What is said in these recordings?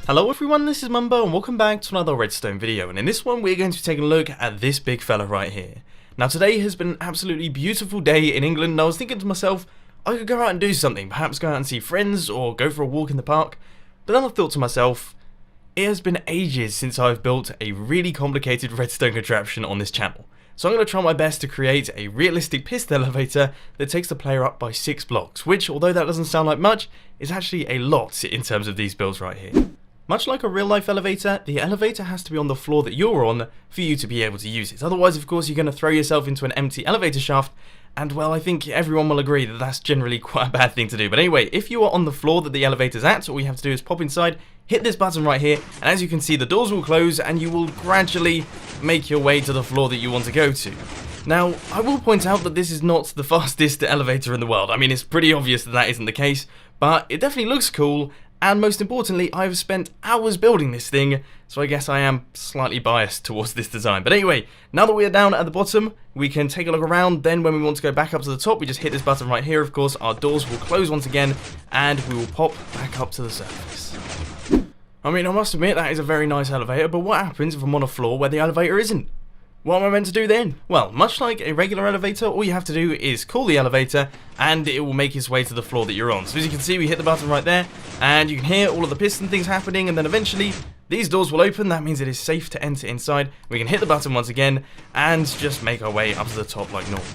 Hello everyone, this is Mumbo and welcome back to another Redstone video, and in this one we're going to be taking a look at this big fella right here. Now today has been an absolutely beautiful day in England and I was thinking to myself, I could go out and do something, perhaps go out and see friends or go for a walk in the park, but then I thought to myself, it has been ages since I've built a really complicated redstone contraption on this channel. So I'm going to try my best to create a realistic piston elevator that takes the player up by 6 blocks, which although that doesn't sound like much, is actually a lot in terms of these builds right here. Much like a real life elevator, the elevator has to be on the floor that you're on for you to be able to use it. Otherwise, of course, you're going to throw yourself into an empty elevator shaft, and well, I think everyone will agree that that's generally quite a bad thing to do. But anyway, if you are on the floor that the elevator's at, all you have to do is pop inside, hit this button right here, and as you can see, the doors will close and you will gradually make your way to the floor that you want to go to. Now, I will point out that this is not the fastest elevator in the world. I mean, it's pretty obvious that that isn't the case, but it definitely looks cool. And most importantly, I've spent hours building this thing, so I guess I am slightly biased towards this design. But anyway, now that we are down at the bottom, we can take a look around. Then when we want to go back up to the top, we just hit this button right here. Of course, our doors will close once again, and we will pop back up to the surface. I mean, I must admit, that is a very nice elevator, but what happens if I'm on a floor where the elevator isn't? What am I meant to do then? Well, much like a regular elevator, all you have to do is call the elevator and it will make its way to the floor that you're on. So as you can see, we hit the button right there and you can hear all of the piston things happening, and then eventually these doors will open. That means it is safe to enter inside. We can hit the button once again and just make our way up to the top like normal.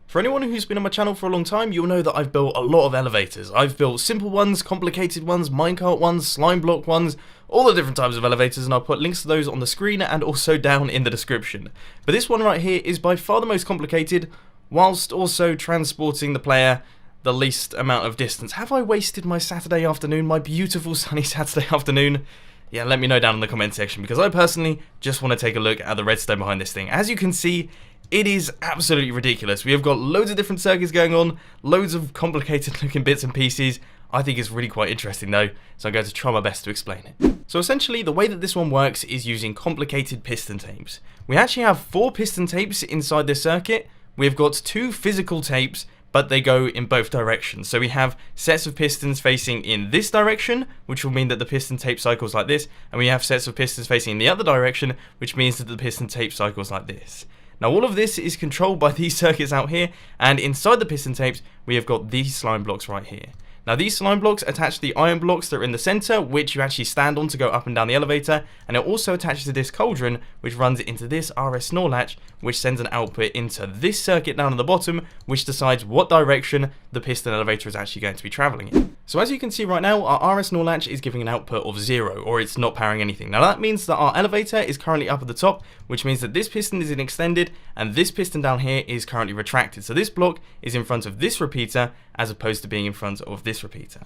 For anyone who's been on my channel for a long time, you'll know that I've built a lot of elevators. I've built simple ones, complicated ones, minecart ones, slime block ones, all the different types of elevators, and I'll put links to those on the screen and also down in the description. But this one right here is by far the most complicated, whilst also transporting the player the least amount of distance. Have I wasted my Saturday afternoon, my beautiful sunny Saturday afternoon? Yeah, let me know down in the comment section, because I personally just want to take a look at the redstone behind this thing. As you can see, it is absolutely ridiculous. We have got loads of different circuits going on, loads of complicated looking bits and pieces. I think it's really quite interesting though, so I'm going to try my best to explain it. So essentially, the way that this one works is using complicated piston tapes. We actually have 4 piston tapes inside this circuit. We've got 2 physical tapes, but they go in both directions. So we have sets of pistons facing in this direction, which will mean that the piston tape cycles like this, and we have sets of pistons facing in the other direction, which means that the piston tape cycles like this. Now all of this is controlled by these circuits out here, and inside the piston tapes we have got these slime blocks right here. Now these slime blocks attach to the iron blocks that are in the center, which you actually stand on to go up and down the elevator, and it also attaches to this cauldron, which runs into this RS NOR latch, which sends an output into this circuit down at the bottom, which decides what direction the piston elevator is actually going to be traveling in. So as you can see right now, our RS NOR latch is giving an output of 0, or it's not powering anything. Now that means that our elevator is currently up at the top, which means that this piston is extended, and this piston down here is currently retracted. So this block is in front of this repeater, as opposed to being in front of this repeater.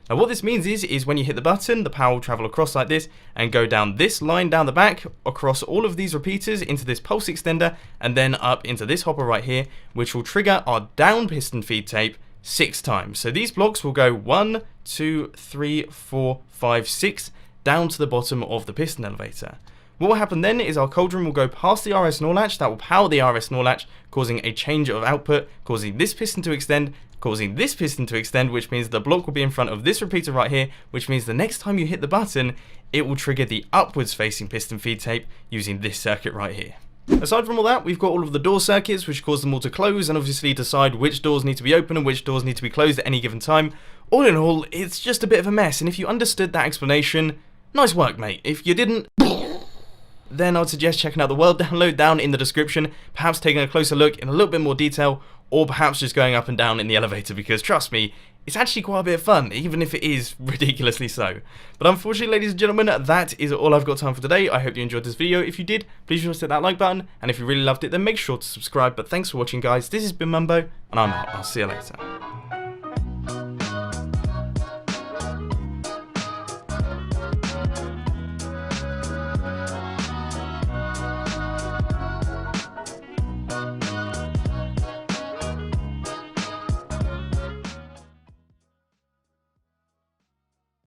Now what this means is when you hit the button, the power will travel across like this and go down this line down the back, across all of these repeaters into this pulse extender, and then up into this hopper right here, which will trigger our down piston feed tape 6 times. So these blocks will go 1, 2, 3, 4, 5, 6 down to the bottom of the piston elevator. What will happen then is our cauldron will go past the RS NOR latch, that will power the RS NOR latch, causing a change of output, causing this piston to extend, causing this piston to extend, which means the block will be in front of this repeater right here, which means the next time you hit the button, it will trigger the upwards facing piston feed tape using this circuit right here. Aside from all that, we've got all of the door circuits, which cause them all to close and obviously decide which doors need to be open and which doors need to be closed at any given time. All in all, it's just a bit of a mess, and if you understood that explanation, nice work, mate. If you didn't, then I'd suggest checking out the World download down in the description, perhaps taking a closer look in a little bit more detail, or perhaps just going up and down in the elevator, because trust me, it's actually quite a bit of fun, even if it is ridiculously so. But unfortunately, ladies and gentlemen, that is all I've got time for today. I hope you enjoyed this video. If you did, please be sure to hit that like button, and if you really loved it, then make sure to subscribe. But thanks for watching, guys. This has been Mumbo, and I'm out. I'll see you later.